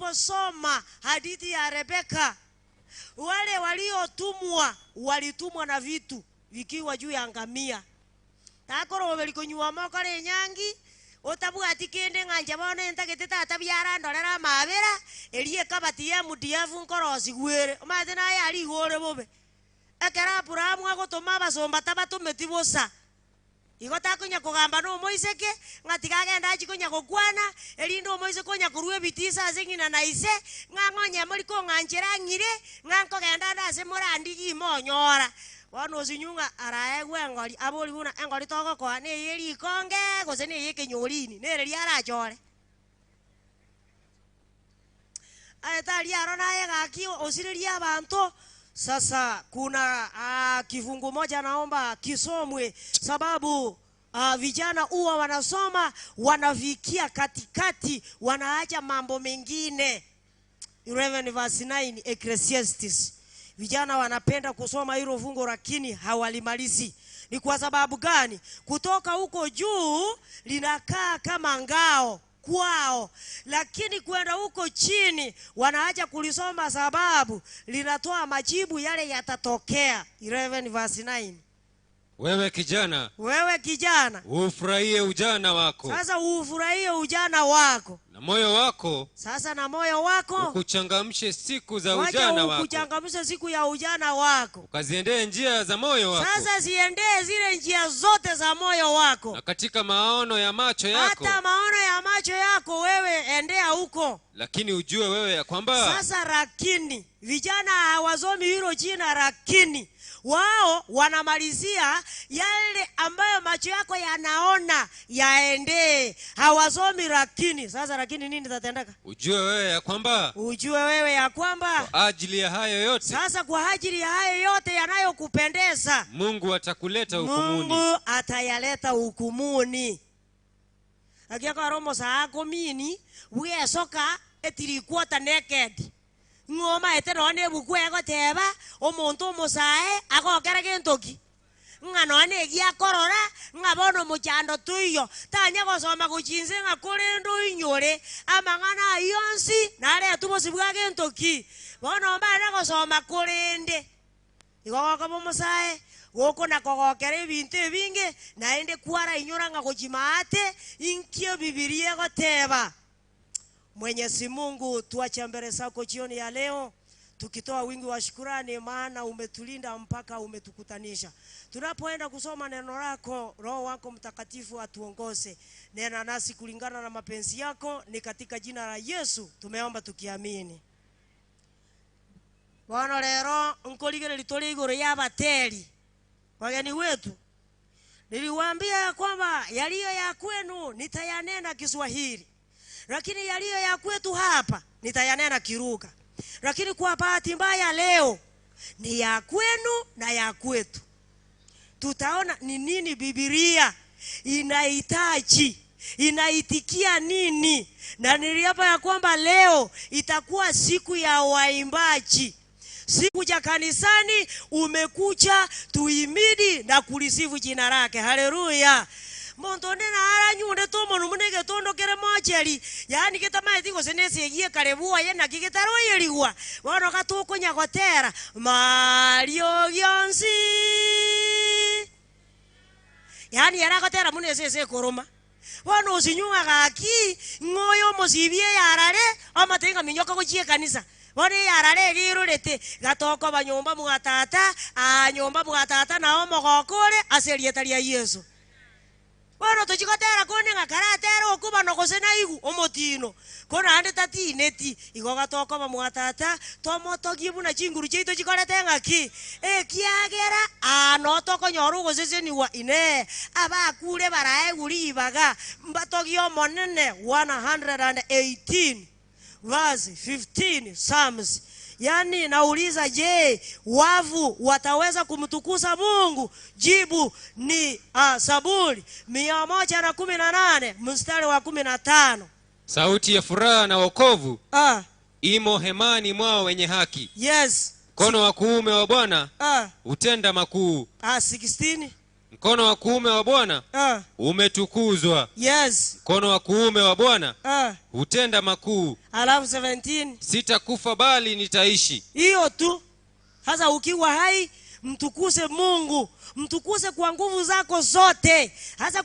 unaposoma hadithi ya Rebeka, wale waliotumwa walitumwa na vitu vikiwa juu ya ngamia. Takoro belikonywa makore nyangi otabwati kende nganja bone ntagete tata byara ndorera mabera eliye kabati ya mudiavu nkorosi gwere omaze na yali gore bobe ekera Abrahamu agotoma basomba tabatumetibosa igota kunya kugamba no Moiseke ngatikagenda achikunya kokwana elindo Moise konya kurwe bitisa zingina na ise ngangonya muri ko nganjera ngire nganko genda ndase murandi imonyora wano zinyunga araegwe ngori aboli buna engori toko kwa ne yeli konge gose ne yeke nyorini ne ri arachore ayetali arona yega kio osiriria abantu. Sasa kuna kifungu moja naomba kisomwe, sababu vijana huwa wanasoma wanafikia katikati wanaacha mambo mengine. 11 verse 9 Ecclesiastes. Vijana wanapenda kusoma hilo fungu lakini hawalimalizi. Ni kwa sababu gani? Kutoka huko juu linakaa kama ngao kwao, lakini kwenda huko chini wanaacha kulisoma sababu linatoa majibu yale yatatokea. 11 verse 9. Wewe kijana, ufurahie ujana wako. Sasa ufurahie ujana wako. Na moyo wako. Sasa na moyo wako. Ukuchangamshe siku za ujana wako. Ukuchangamshe siku ya ujana wako. Ukaziendee njia za moyo wako. Sasa ziendee zile njia zote za moyo wako. Na katika maono ya macho yako. Hata maono ya macho yako wewe endea huko. Lakini ujue wewe ya kwamba. Sasa lakini vijana hawasomi hilo jina lakini. Wao wanamalizia yale ambayo macho yako yanaona yaende. Hawasomi lakini. Sasa lakini nini tatendeka? Ujue wewe ya kwamba. Kwa ajili ya hayo yote. Sasa kwa ajili ya hayo yote yanayokupendeza, Mungu atakuleta hukumuni. Mungu atayaleta hukumuni. Akiaka romo saa komini buye soka etirikuota naked. Ngoma eterone bukwe goteba omuntu musae agokera gentoki nganone gia korora ngabono muchando tuyo tanya gosoma guchinze ngakurendo inyore amangana yonsi nare tubosibwa gentoki bono mbana gosoma kurende igogoka musae goko nakogokera ebintu ebinge naende kwara inyora ngagochimate inkio Biblia goteba. Mwenyezi Mungu, tuache mbele zako jioni ya leo tukitoa wingi wa shukrani, maana umetulinda mpaka umetukutanisha. Tunapoenda kusoma neno lako, Roho wako Mtakatifu atuongoze. Nena nasi kulingana na mapenzi yako, ni katika jina la Yesu tumeomba tukiamini. Bwana lero nkoligere litole igoro ya bateli wageni wetu. Niliwaambia kwamba yaliyo ya kwenu nitayanena Kiswahili, lakini yaliyo ya kwetu hapa nitayanena Kiruga. Lakini kwa bahati mbaya leo ni ya kwenu na ya kwetu. Tutaona ni nini Biblia inahitaji, inaitikia nini. Na niliapa ya kwamba leo itakuwa siku ya waimbaji. Siku ya kanisani umekuja tuimidi na kulisifu jina lake. Haleluya. Montone na ara nyunde to monu munege tondo kere mocheri yani kitamaiti go senese gie karebuwa ye na kigitaro yeliwa bono katuko nyagotera Mario Gionsi yani yara gotera munese koroma bono usinyunga gaki ngoyo mosibie yarare amatenga minyoka gochie kanisa bone yarare girurete gatoko banyomba mugatata nyomba mugatata na omogokore aserietaria Yesu. Wano tuchikotera kone ngakaratera okuba nokosena igu omotino kona ande tati neti igoga toko bamuatata tomotogie buna chinguru cheito chikorete ngaki kiagera anotoko nyoru goseseniwa ine abakure barae guri ibaga mbatogio monene 118 verse 15 Psalms. Yani nauliza, je, wavu wataweza kumtukuza Mungu? Jibu ni Zaburi 118 mstari wa 15. Sauti ya furaha na wokovu imo hemani mwao wenye haki. Yes. Mkono wa kuume wa Bwana utenda makuu. 16. Mkono wa kuume wa Bwana umetukuzwa. Yes. Mkono wa kuume wa Bwana hutenda makuu. Alafu 17. Sitakufa bali nitaishi. Hiyo tu. Sasa ukiwa hai, mtukuse Mungu. Mtukuse kwa nguvu zako zote. Hasa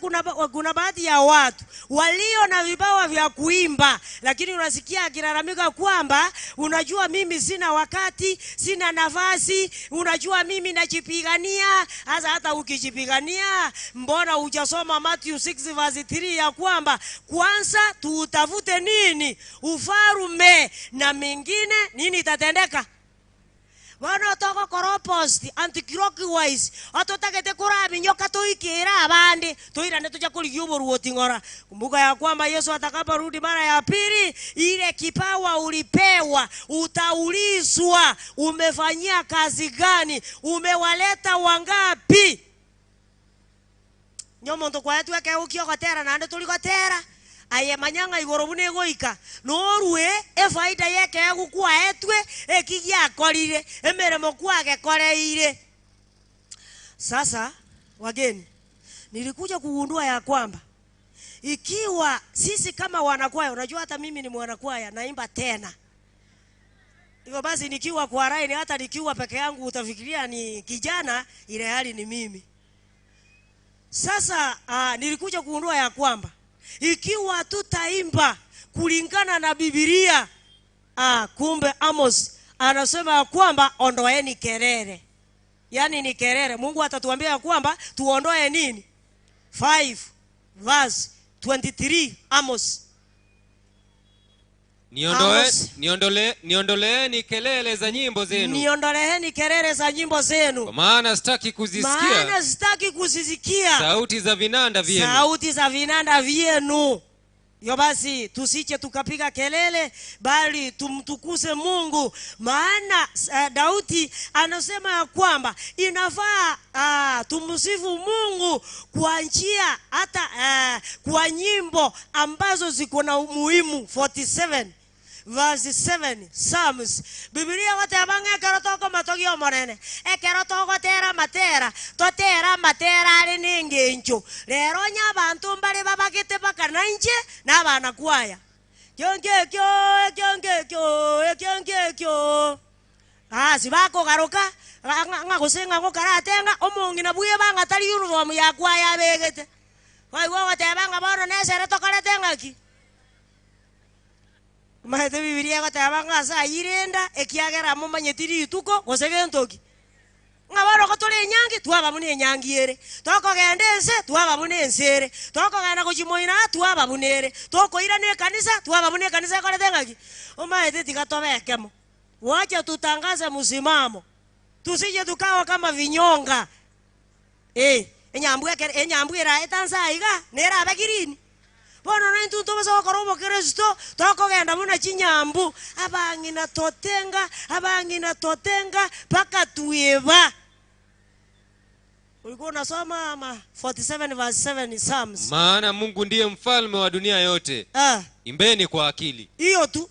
kuna baadhi ya watu walio na vipawa vya kuimba, lakini unasikia akilalamika kwamba unajua mimi sina wakati, sina nafasi, unajua mimi najipigania. Hata ukijipigania, mbona hujasoma Matthew 6 verse 3 ya kwamba kwanza tuutafute nini? Ufalme, na mengine nini itatendeka? Wana toko koroposti anti-clockwise atotakete kurabi nyoka toikira abandi toirane tuja kuligiubo ruotingora. Kumbuka ya kwamba Yesu atakaporudi mara ya pili, ile kipawa ulipewa utaulizwa umefanyia kazi gani, umewaleta wangapi. Nyomo ndo kwa yetu yake ukiyokotera nande tulikotera aye manyanga igoro bune goika norwe efaida yake gukwa etwe ekigya korire emeremo kwake koreire. Sasa wageni, nilikuja kugundua ya kwamba ikiwa sisi kama wanakwaya, unajua hata mimi ni mwanakwaya naimba tena. Hivyo basi nikiwa kwa rai, hata nikiwa peke yangu utafikiria ni kijana, ile hali ni mimi. Sasa nilikuja kugundua ya kwamba ikiwa tutaimba kulingana na Biblia, kumbe Amos anasema ya kwamba ondoeni kelele. Yani ni kelele. Mungu atatuambia ya kwamba tuondoe nini? 5 verse 23 Amos. Niondoleeni kelele za nyimbo zenu. Niondoleeni kelele za nyimbo zenu. Kwa maana sitaki kuzisikia. Sauti za vinanda vyenu. Sauti za vinanda vyenu. Yo basi tusiche tukapiga kelele, bali tumtukuse Mungu. Maana Daudi anasema ya kwamba inafaa tumsifu Mungu kwa njia hata kwa nyimbo ambazo ziko na umuhimu. 47 verse 7 Psalms. Biblia wote abange karotoko matogio monene. Ekerotoko tera matera ali ningencho. Lero nya bantu mbali babakite bakana nje na bana kwaya. Kyongekyo. Sibako garuka ngakusenga ngokaratenga omungi nabuye banga tali uniform ya kwaya begete. Wai wote abanga bono nesere tokoletenga ki. Mahete Biblia gatabanga sa irenda ekiagera mumanyetiri ituko gosegentoki. Ngabaro kotole nyangi twaba mune nyangi ere. Toko gendense twaba mune nsere. Toko gana kujimoina twaba munere. Toko ira ne kanisa twaba mune kanisa kole tengaki. Mahete tikatobekemo. Wacha tutangaze msimamo. Tusije tukawa kama vinyonga. Enyambwera etansa iga nera abagirini. Bono na ntuntu baso korobo Kristo toko genda muna chinyambu abangina totenga paka tuiba. Ulikuwa unasoma 47 verse 7 Psalms. Maana Mungu ndiye mfalme wa dunia yote. Imbeni kwa akili. Hiyo tu.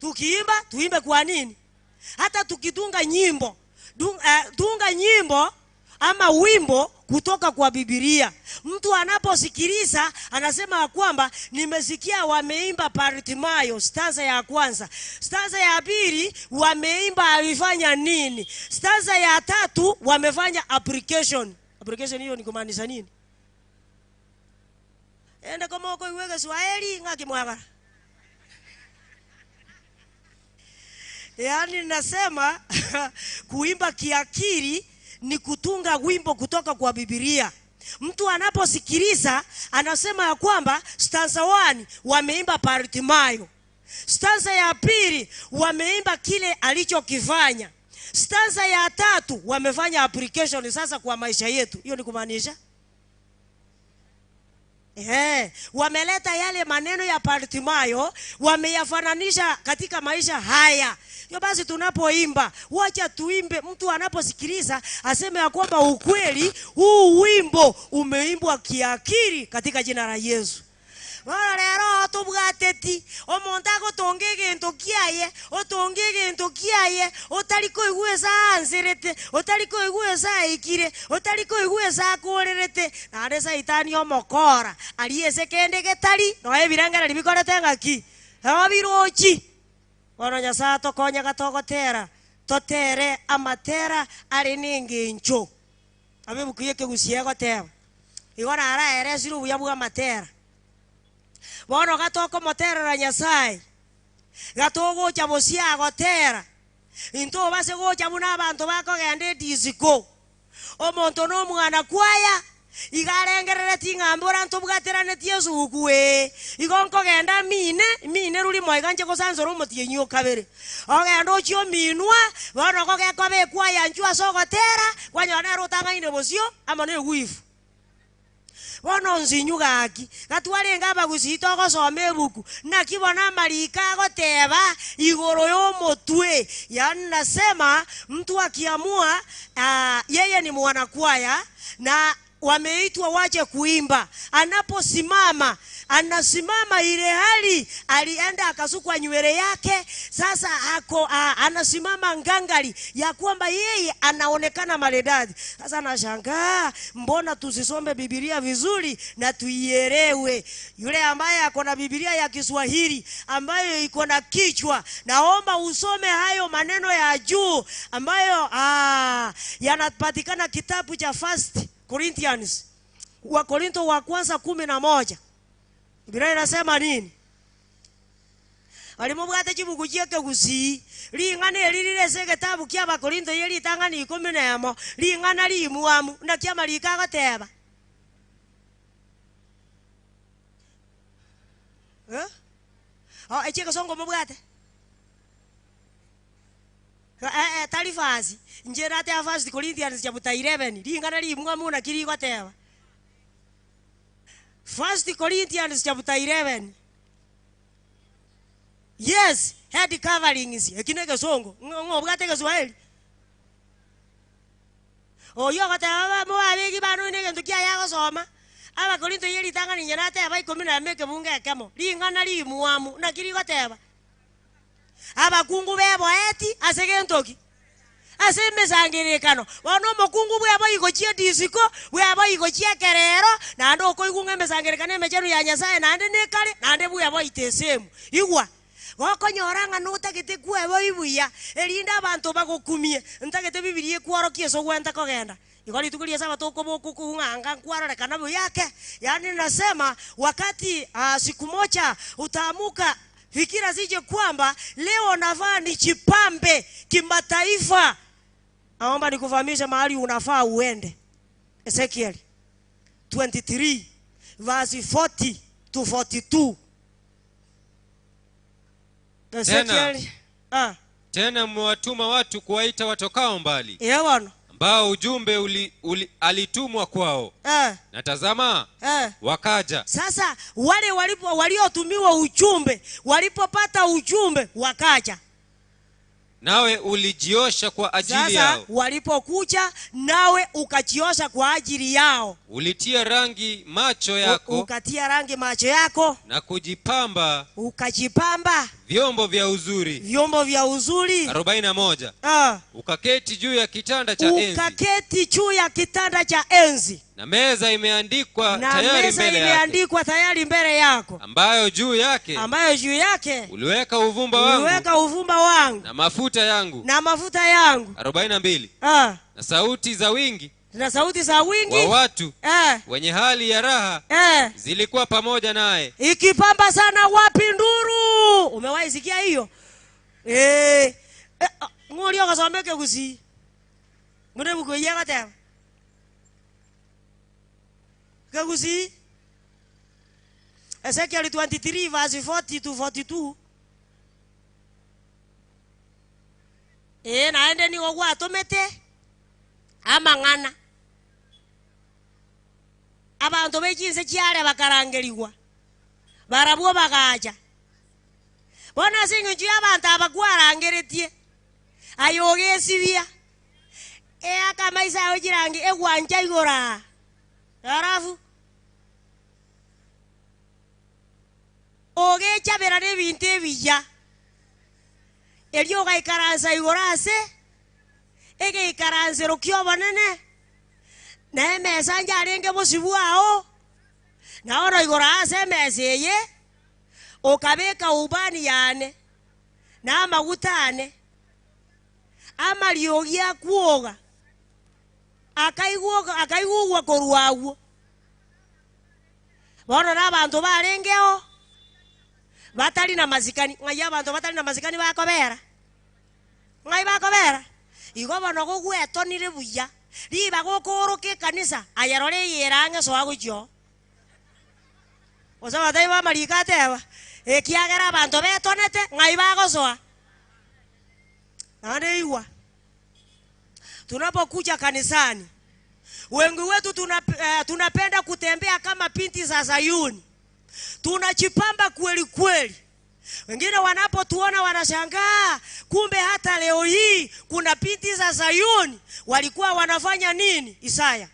Tukiimba tuimbe kwa nini? Hata tukitunga nyimbo, tunga nyimbo ama wimbo kutoka kwa Biblia. Mtu anaposikiliza anasema kwamba nimesikia wameimba Bartimayo stanza ya kwanza. Stanza ya pili wameimba alifanya nini? Stanza ya tatu wamefanya application. Application hiyo ni kumaanisha nini? Enda kama uko iweke Swahili ngaki mwaga. Yaani nasema kuimba kiakili ni kutunga wimbo kutoka kwa Biblia. Mtu anaposikiliza anasema ya kwamba stanza 1 wameimba Bartimayo. Stanza ya pili wameimba kile alichokifanya. Stanza ya tatu wamefanya application sasa kwa maisha yetu. Hiyo ni kumaanisha wameleta yale maneno ya Bartimayo wameyafananisha katika maisha haya. Yo basi tunapoimba wacha tuimbe, mtu anaposikiliza aseme ya kwamba ukweli huu wimbo umeimbwa kiakili katika jina la Yesu. bono rero tobwateti omonto agotonga egento kiaye otonga egento kiaye otari koigwa ase aanserete otari koigwa ase aikire otari koigwa ase akorerete naende saitani omokora ari ase kende getari noe ebirengereri bikorete ng'aki abirochi bono Nyasaye tokonyaga togotera totere amatera ari n'engencho abebuku y'ekegusi egoteba igo naraere esire obuya bwa amatera bono gatokomoterera Nyasaye gatogocha bosia agotera into base gocha buna abantu bakogenda edisiko omonto n'omwana kwaya igarengerere ting'ambura ntobwateraneti esugwe igo nkogenda mine ruri moiganje gosansora omotienyi okabere ogenda ochio minwa bono gogekoba ekwaya nchu ase ogotera kwanyora nero otang'aine bosio amo na egwifu bono nsinyu gaki gatwarenga abagusi togosoma ebuku naki bona amarika agoteba igoro y'omotwe yani nasema mtu akiamua yeye ni mwanakwaya na wameitwa waje kuimba anaposimama anasimama ile hali alienda akasukwa nywele yake sasa hako anasimama ngangari ya kwamba yeye anaonekana maridadi sasa nashangaa mbona tusisome Biblia vizuri na tuielewe yule ambaye ako na Biblia ya Kiswahili ambayo iko na kichwa naomba usome hayo maneno ya juu ambayo yanapatikana kitabu cha First Corinthians wa Korinto wa kwanza 11 Biblia inasema nini alimubwate chibuku ky'ekegusi ling'ana elirire ase ekitabu kia Abakorinto ye litang'ana 11 ling'ana limuamu nakiamalika agoteba echiekesongo mubwate tarifasi njera ate ya First Corinthians chapter 11 ling'ana limuamu nakirigoteba First Corinthians chapter 11 yes head coverings ekinege songo ngobwate Kiswahili oyo goteba mo abegi banu negento kia yagosoma Abakorinto ye litang'ana nyana ate aba 10 bunge kemo ling'ana limuamu nakirigoteba abakungu bebo eti ase gentoki ase mesangirekano bono mokungu bwabo igochie disiko bwabo igochie kerero nande okoigunga mesangirekano emechenu ya Nyasaye nande nekare nande bwabo itesemu igwa gokonyora ng'ana otagete kwebo ibuya erinda abantu bagokumie ntagete Biblia ekworokie so gwenta kogenda igori tukulia saba tokoboku kung'anga nkwarorekana buyake yani nasema wakati siku moja utaamuka fikira zije kwamba leo nafaa nichipambe kimataifa naomba nikufahamisha mahali unafaa uende Ezekiel 23 verse 40 to 42 Ezekiel tena mwatuma watu kuwaita watokao mbali bwana ambao ujumbe alitumwa kwao na tazama wakaja sasa wale waliotumiwa ujumbe walipopata ujumbe wakaja nawe ulijiosha kwa ajili sasa, yao walipokuja nawe ukajiosha kwa ajili yao ulitia rangi macho yako ukatia rangi macho yako na kujipamba ukajipamba vyombo vya uzuri 41 ukaketi juu ya kitanda cha enzi na meza imeandikwa tayari mbele yako ambayo juu yake uliweka uvumba wangu na mafuta yangu 42 na sauti za wingi wa watu wenye hali ya raha zilikuwa pamoja naye ikipamba sana wapi nduru umewahi sikia hiyo ng'ori okasomeke gusi ngune buko yega kagusi Ezekiel 23 verse 40 to 42 naende ni ogwa atomete amang'ana abantu bechinse chiare bakarangerigwa barabwo bagaja bona singinju abantu abakwarangeretie ayogesibia akamaisa ojirangi egwanja igora arafu ogechabera n'ebintu ebiya elio gaikaranza igorase egeikaranze rokio bonene na emesa njarenge bosibwao na oro igorase emesa eye okabeka ubani yane na magutane amariogia kuoga akaigugwa koruawo bono na bantu barengeo batali na mazikani ngai abantu batali na mazikani bakobera ngai bakobera igo bono gogwetonire buya riba gokoroke kanisa ayarore yerange so agujo oza batai ba marikatewa ekiagera abantu betonete ngai bagosoa aneiwa. Tunapokuja kanisani wengi wetu tunapenda kutembea kama binti za Sayuni, tunajipamba kweli kweli. Wengine wanapotuona wanashangaa, kumbe hata leo hii kuna binti za Sayuni walikuwa wanafanya nini? Isaya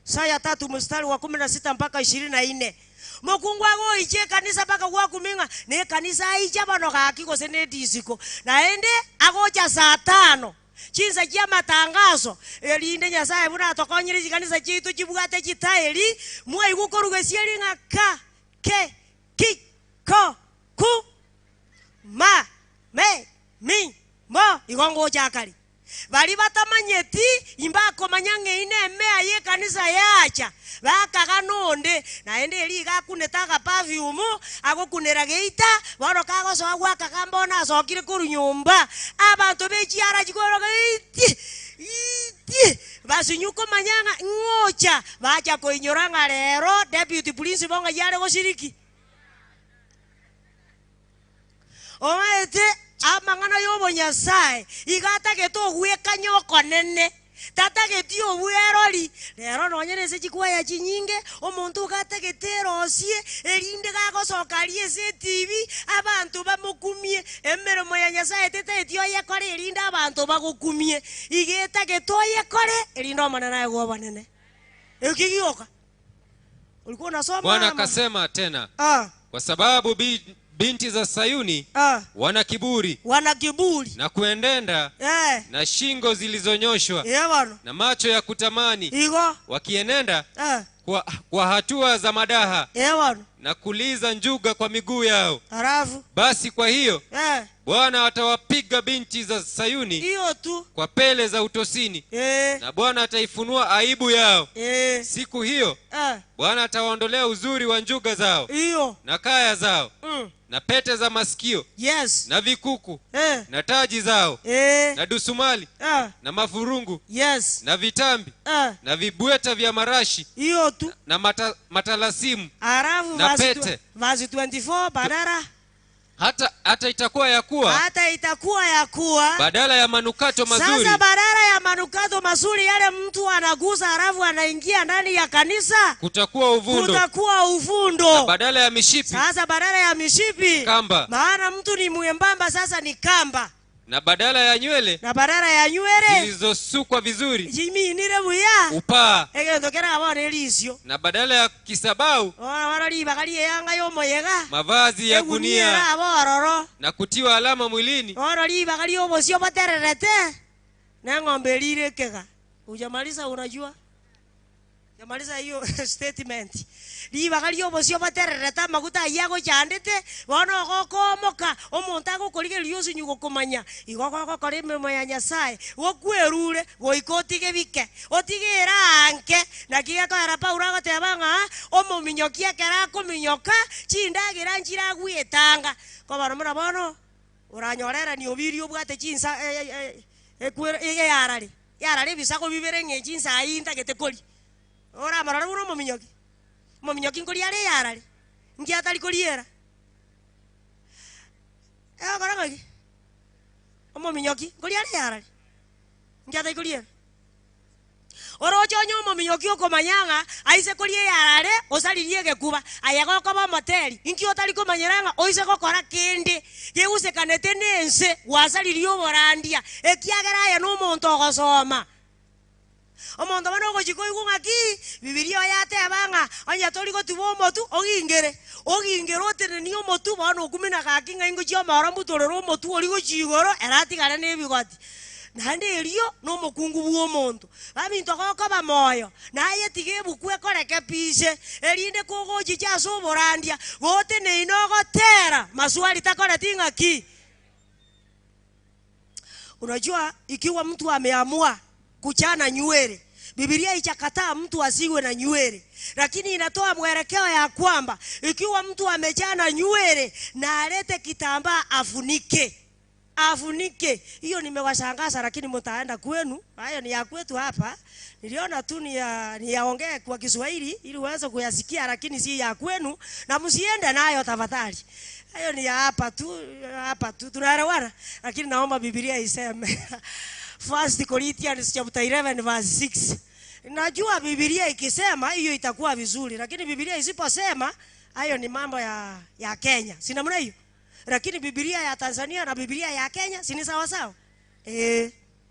3 mstari wa 16 mpaka 24. Mokungwa go iche kanisa paka kwa kuminga ne kanisa icha bano kakiko sene disiko naende agocha saa 5 chinza kia matangazo elinde Nyasaye buna tokonyiri kanisa chitu chibugate chitaeli mwe igukoruge sieli ngaka ke ki ko ku ma me mi mo igongo chakali bali batamanyeti imbako manyange ine mea ye kanisa yacha bakaga nonde naende eli gakunetaga perfume agokunera geita baro kago so agwaka kambona sokire kuru nyumba abantu bechiara chikoro iti basinyuko manyanga ngocha bacha koinyoranga lero deputy police bonga yale goshiriki omaete amangana yobo Nyasaye igata geto gweka nyoko nene tata getio bwerori lero nonyerese chikwaya chinyinge omuntu gata geterosie elinde gagosokarie se TV abantu bamukumie emeremo ya Nyasaye tete etio yekore elinde abantu bagukumie igeta getoye kore elindo manana yego banene ekigioka ulikuwa unasoma Bwana akasema tena kwa sababu binti za Sayuni wana kiburi na kuendenda na shingo zilizonyoshwa na macho ya kutamani wakienenda kwa hatua za madaha na kuliza njuga kwa miguu yao. Basi kwa hiyo Bwana atawapiga binti za Sayuni kwa pele za utosini na Bwana ataifunua aibu yao. Siku hiyo Bwana atawaondolea uzuri wa njuga zao na kaya zao na pete za masikio na vikuku na taji zao na dusumali na mafurungu na vitambi na vibweta vya marashi na matalasimu na pete. Verse 24 badara hata itakuwa ya kuwa badala ya manukato mazuri. Sasa badala ya manukato mazuri yale mtu anaguza halafu anaingia ndani ya kanisa kutakuwa uvundo. Na badala ya mishipi sasa badala ya mishipi kamba. Maana mtu ni mwembamba sasa ni kamba. Na badala ya nywele zilizosukwa vizuri jiminire buya upaa. Egentokera abone elisio. Na badala ya kisabau waraliba kaliye yanga yomoyega mavazi ya gunia abororo na kutiwa alama mwilini. Waraliba kaliye obosio batererete na ng'ombe lirekega. Ujamaliza unajua? Jamaliza hiyo statement. Liba kaliyo bosio baterereta maguta yago chandete bono gokomoka omuntu agokorige lyosi nyugo komanya igoko kore memo ya Nyasaye gokwerure goikotige bike otigera anke na kiga kwara Paulo agotebanga omominyokia kera kominyoka chindagira njira gwetanga ko baromora bono uranyorera ni obiri obwate chinsa ekwere yarare bisako bibere ngechinsa inta getekori ora marara uno mominyoki ngori yare yarare ngiatari koriera gorangaki mominyoki ngori yare yarare ngiatari koriera orocho nyo mominyoki okomanyanga aise korie yarare osalirie gekuba ayagoko ba moteri inki otari komanyeranga oise gokora kindi geusekanete nense wasalirie oborandia ekiagera ya no muntu ogosoma omonto bano gochiko igungaki Biblia yatebanga anya tori gotubo motu ogingere otene ni omotu bano okumina gakinga ingo chiomara mutorero omotu ori gochigoro eratigara nebigoti nande erio no mokungu bw'omonto babinto gokoba moyo naye tige bukwe koreke pise erinde kogochi chaso borandia gote ne inogotera maswali takora tingaki. Unajua ikiwa mtu ameamua kuchana nywele, Biblia ichakataa mtu asiwe na nywele, lakini inatoa mwelekeo ya kwamba ikiwa mtu amechana nywele na alete kitambaa afunike. Hiyo nimewashangaza, lakini mtaenda kwenu. Hayo ni ya kwetu hapa. Niliona tu ni yaongee kwa Kiswahili ili uweze kuyasikia, lakini si ya kwenu na msiende nayo tafadhali. Hayo ni ya hapa tu tunaelewana, lakini naomba Biblia iseme 1 Corinthians chapter 11 verse 6. Najua Biblia ikisema hiyo itakuwa vizuri, lakini Biblia isiposema hayo ni mambo ya Kenya. Si namna hiyo? Lakini Biblia ya Tanzania na Biblia ya Kenya si ni sawa sawa?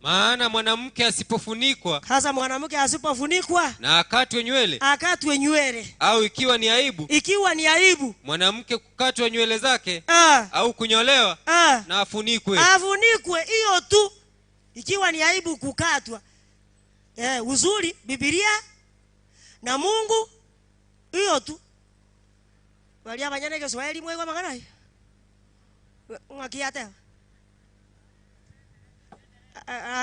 Maana mwanamke asipofunikwa, hasa mwanamke asipofunikwa na akatwe nywele, au ikiwa ni aibu mwanamke kukatwa nywele zake au kunyolewa, na afunikwe. Hiyo tu, ikiwa ni aibu kukatwa. Uzuri Biblia na Mungu, hiyo tu. Wali abanyane Kiswahili mwe kwa magana ngakiate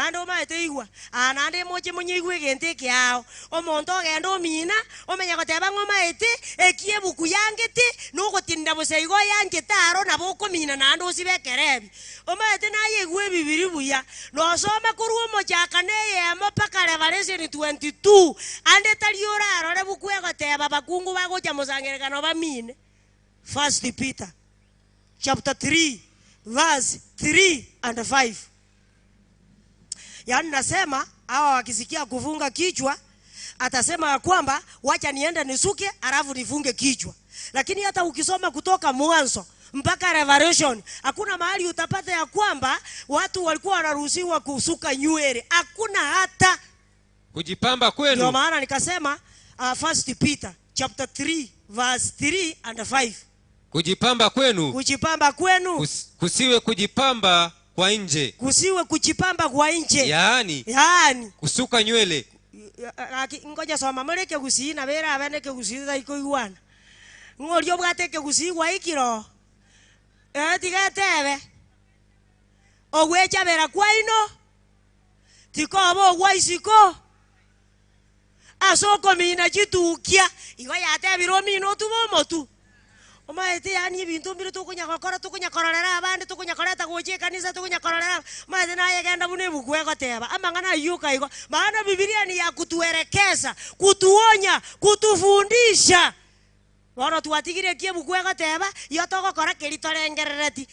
ando maiteigwa anande moche munyigwe gente kyao omonto gendo mina omenya goteba ngoma ete ekie buku yangete no gotinda boseigo yanje taro na boko mina nando sibekerebi omaete naye gwe bibiri buya no soma kuruo mochaka neye mopaka Revelation 22 ande taliora arore buku egoteba bakungu bagocha musangerekano bamine. 1 Peter chapter 3 verse 3 and 5. Yaani nasema hawa wakisikia kufunga kichwa atasema ya kwamba wacha niende nisuke alafu nifunge kichwa. Lakini hata ukisoma kutoka mwanzo mpaka Revelation hakuna mahali utapata ya kwamba watu walikuwa wanaruhusiwa kusuka nywele. Hakuna hata kujipamba kwenu. Ndio maana nikasema 1 Peter chapter 3 verse 3 and 5. Kujipamba kwenu kusiwe kujipamba kwa nje. Yaani kusuka nywele. Ngoja soma mleke gusi na bera abaneke gusi za iko igwana. Ngolyo bwateke gusi gwa ikiro. Tigatebe. Ogwecha bera kwaino. Tikobo gwa isiko. Asoko mina chitukia. Igo yate biro mino tubomotu. Omaete yani ibintu mbiri tukunyakorera abandi tukunyakoreta goche kanisa tukunyakorera maze naye genda bune bukwe goteba amangana yuka igo. Maana Biblia ni ya kutuelekeza, kutuonya, kutufundisha. Wana tuwatigire kie bukwe goteba yotoko kora kelitorengerereti.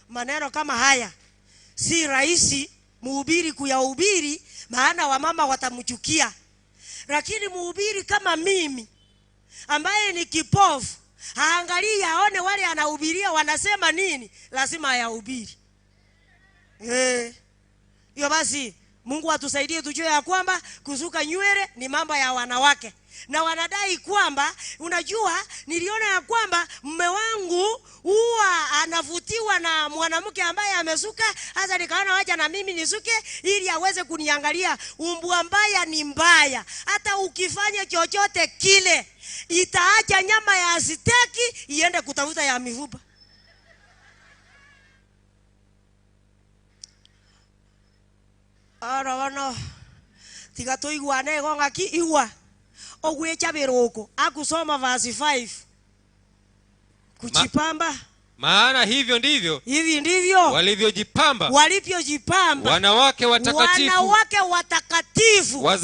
Maneno kama haya si rahisi mhubiri kuyahubiri, maana wamama watamchukia. Lakini mhubiri kama mimi ambaye ni kipofu haangalii aone wale anahubiria wanasema nini, lazima ayahubiri. Hiyo basi Mungu atusaidie tujue ya kwamba kusuka nywele ni mambo ya wanawake. Na wanadai kwamba, unajua niliona ya kwamba mume wangu huwa anavutiwa na mwanamke ambaye amesuka, hasa nikaona wacha na mimi nisuke ili aweze kuniangalia. Umbwa mbaya ni mbaya. Hata ukifanya chochote kile itaacha nyama ya steki iende kutafuta ya mifupa. Arabano tiga tuiguane gonga ki iwa ogwecha beroko akusoma verse 5 kujipamba. Maana hivi ndivyo walivyojipamba wanawake watakatifu wa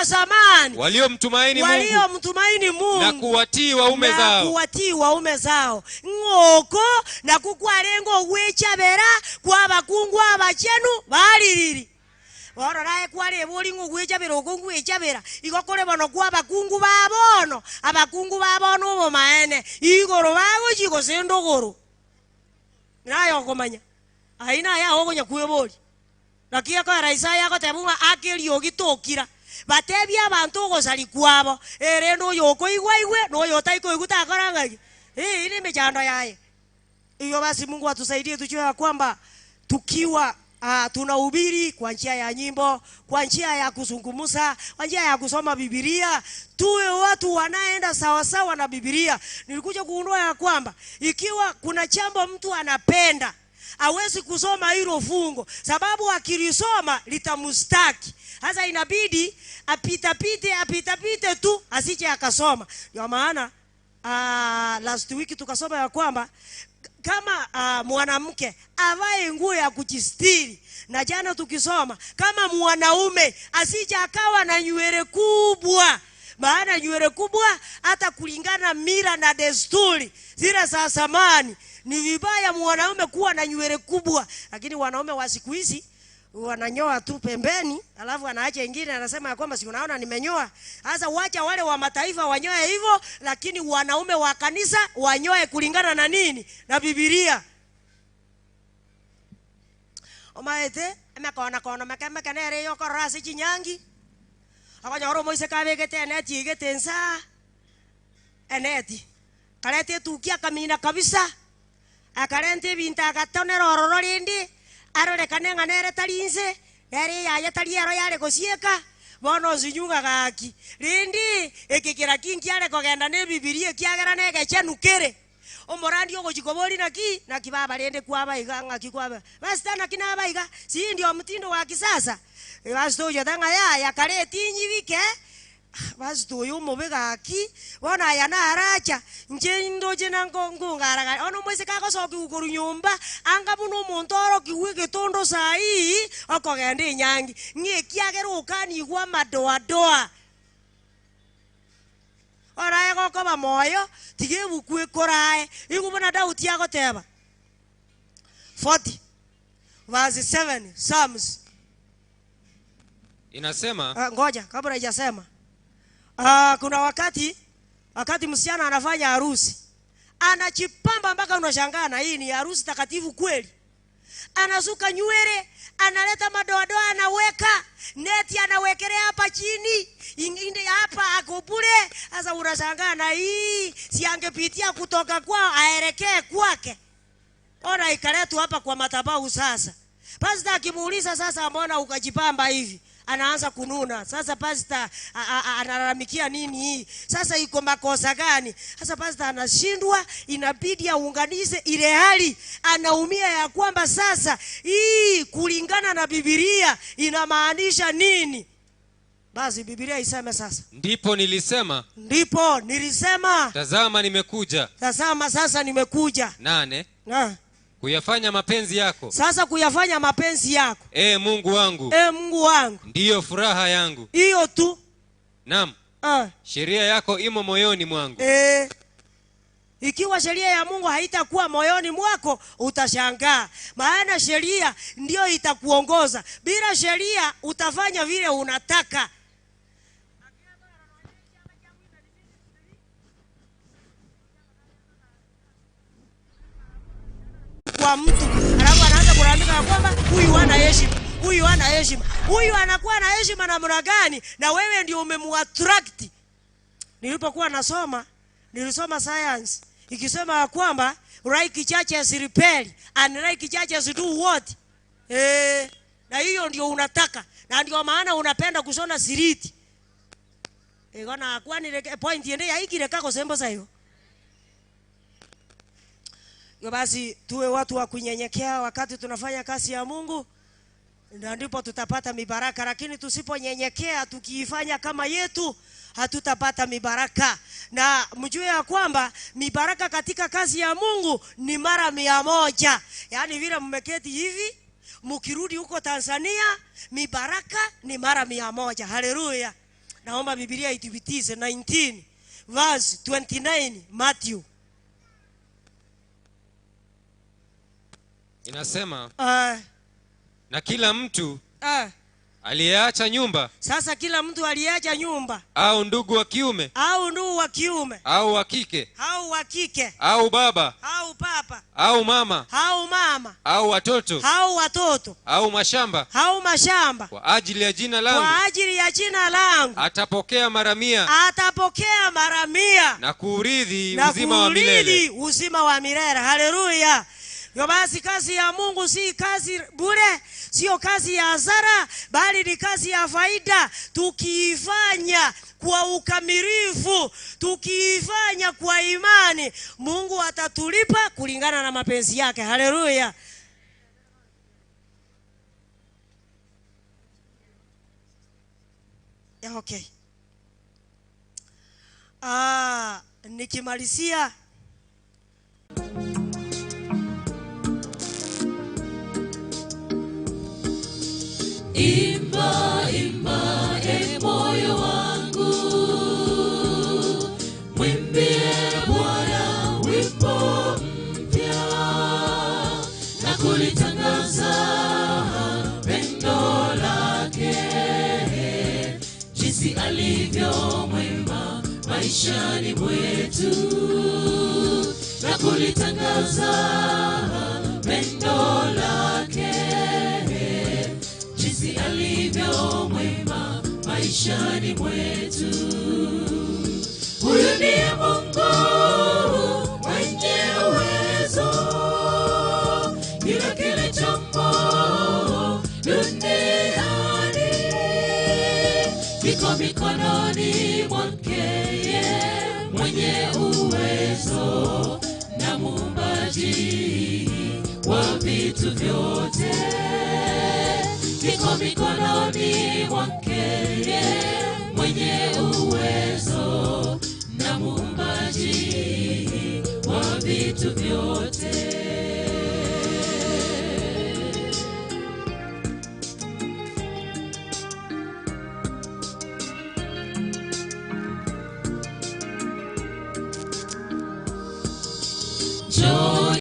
zamani waliomtumaini Mungu na kuwatii waume zao ngoko na kukwarengo gwechabera kwa bakungu abachenu baliriri Ora kware bolingo gwechabera okungwechabera igokore bono kwa bakungu babono abakungu babono bo maene igoro bago chigo sendogoro nayo komanya aina ya ogonya kwebori nakia kwa Isaiah gotebunga akeliyo gitokira batebi abantu gosali kwabo ere no yoko igwe no yotaiko igutakora ile mechando yae hiyo. Basi Mungu atusaidie tujue kwamba tukiwa tunahubiri kwa njia ya nyimbo, kwa njia ya kuzungumza, kwa njia ya kusoma Biblia, tuwe watu wanaenda sawa sawa na Biblia. Nilikuja kuundua ya kwamba ikiwa kuna jambo mtu anapenda, hawezi kusoma hilo fungo sababu akilisoma litamustaki. Sasa inabidi apitapite tu asije akasoma. Ndio maana last week tukasoma ya kwamba kama mwanamke avae nguo ya kujistiri, na jana tukisoma kama mwanaume asije akawa na nywele kubwa, maana nywele kubwa hata kulingana mila na desturi zile za zamani ni vibaya mwanaume kuwa na nywele kubwa. Lakini wanaume wa siku hizi wananyoa tu pembeni, alafu anaacha ingine anasema ya kwamba si unaona nimenyoa. Sasa wacha wale wa mataifa wanyoe hivyo, lakini wanaume wa kanisa wanyoe kulingana na nini? Na Biblia. Omaete emekona mekanere yoko rasi chinyangi akanyoro moise kabegete eneti igetensa eneti karete tukia kamina kabisa akarente binta agatonera ororo rindi arore kanenga nere talinze yari ya taliero yale kosieka bono zinyuga gaki rindi ekikira kingi yale kogenda ne Biblia kiagera nege chenukere omorandi ogojikobori naki na kibaba rende kwaba iganga kikwaba basi tana kinaba iga si ndio mtindo wa kisasa basi tojo tanga ya kare tinyi wike basi toyo mobega ki bona yana aracha njendo jena ngongo ngara ono mwese kako soki ukuru nyumba anga buno montoro kiwege tondo sai okogende nyangi ngie kiagero ukani gwa madoa Orae goko ba moyo tige bukwe korae igubona Daudi agoteba 40 verse 7 Psalms inasema ngoja kabla hajasema kuna wakati msichana anafanya harusi anachipamba mpaka unashangaa na hii ni harusi takatifu kweli. Anasuka nywele, analeta madoadoa, anaweka neti, anawekelea hapa chini, ingine hapa akopule. Sasa unashangaa na hii si angepitia kutoka kwao aelekee kwake. Ona ikaletwa hapa kwa madhabahu sasa. Pastor akimuuliza sasa mbona ukajipamba hivi? Anaanza kununa. Sasa pastor analalamikia nini hii? Sasa iko makosa gani? Sasa pastor anashindwa, inabidi aunganize ile hali. Anaumia ya kwamba sasa hii kulingana na Biblia inamaanisha nini? Basi Biblia iseme sasa. Ndipo nilisema. Tazama nimekuja. Tazama sasa nimekuja. 8. Kuyafanya mapenzi yako. Sasa kuyafanya mapenzi yako. Mungu wangu. Mungu wangu. Ndiyo furaha yangu. Hiyo tu. Naam. Sheria yako imo moyoni mwangu. Ikiwa sheria ya Mungu haitakuwa moyoni mwako utashangaa. Maana sheria ndio itakuongoza. Bila sheria utafanya vile unataka. Kwa mtu alafu anaanza kulalamika kwamba huyu hana heshima, huyu hana heshima. Huyu anakuwa na heshima namna gani na wewe ndio umemuattract? Nilipokuwa nilisoma science ikisema kwamba like churches repel and like churches do what? Na hiyo ndio unataka, na ndio maana unapenda kusona siriti. Gona kwa ni point yende ya ikire kako sembo sayo. Basi tuwe watu wa kunyenyekea wakati tunafanya kazi ya Mungu. na ndipo tutapata mibaraka. Lakini tusiponyenyekea tukiifanya kama yetu, hatutapata mibaraka. Na mjue ya kwamba mibaraka katika kazi ya Mungu ni mara 100. Yaani vile mmeketi hivi, mkirudi huko Tanzania, mibaraka ni mara 100. Haleluya. Naomba Biblia ithibitishe 19 verse 29 Matthew. Inasema na kila mtu aliyeacha nyumba. Sasa kila mtu aliyeacha nyumba au ndugu wa kiume au wa kike au baba au papa au mama au watoto au mashamba kwa ajili ya jina langu atapokea mara 100 na kuurithi uzima wa milele. Haleluya. Yo basi kazi ya Mungu si kazi bure, sio kazi ya hasara, bali ni kazi ya faida. Tukiifanya kwa ukamilifu, tukiifanya kwa imani, Mungu atatulipa kulingana na mapenzi yake. Haleluya. Okay. Nikimalizia Imba, imba, moyo wangu, mwimbie Bwana wimbo mpya, na kulitangaza pendo lake, jinsi alivyo mwema maishani mwetu, na kulitangaza pendo lake, jinsi alivyo mwema maishani mwetu. Huyu ndiye Mungu mwenye uwezo, kila kilichomo duniani kiko mikononi mwake, mwenye uwezo na muumbaji wa vitu vyote, kiko mikononi mwake, mwenye uwezo na muumbaji wa vitu vyote. Joy.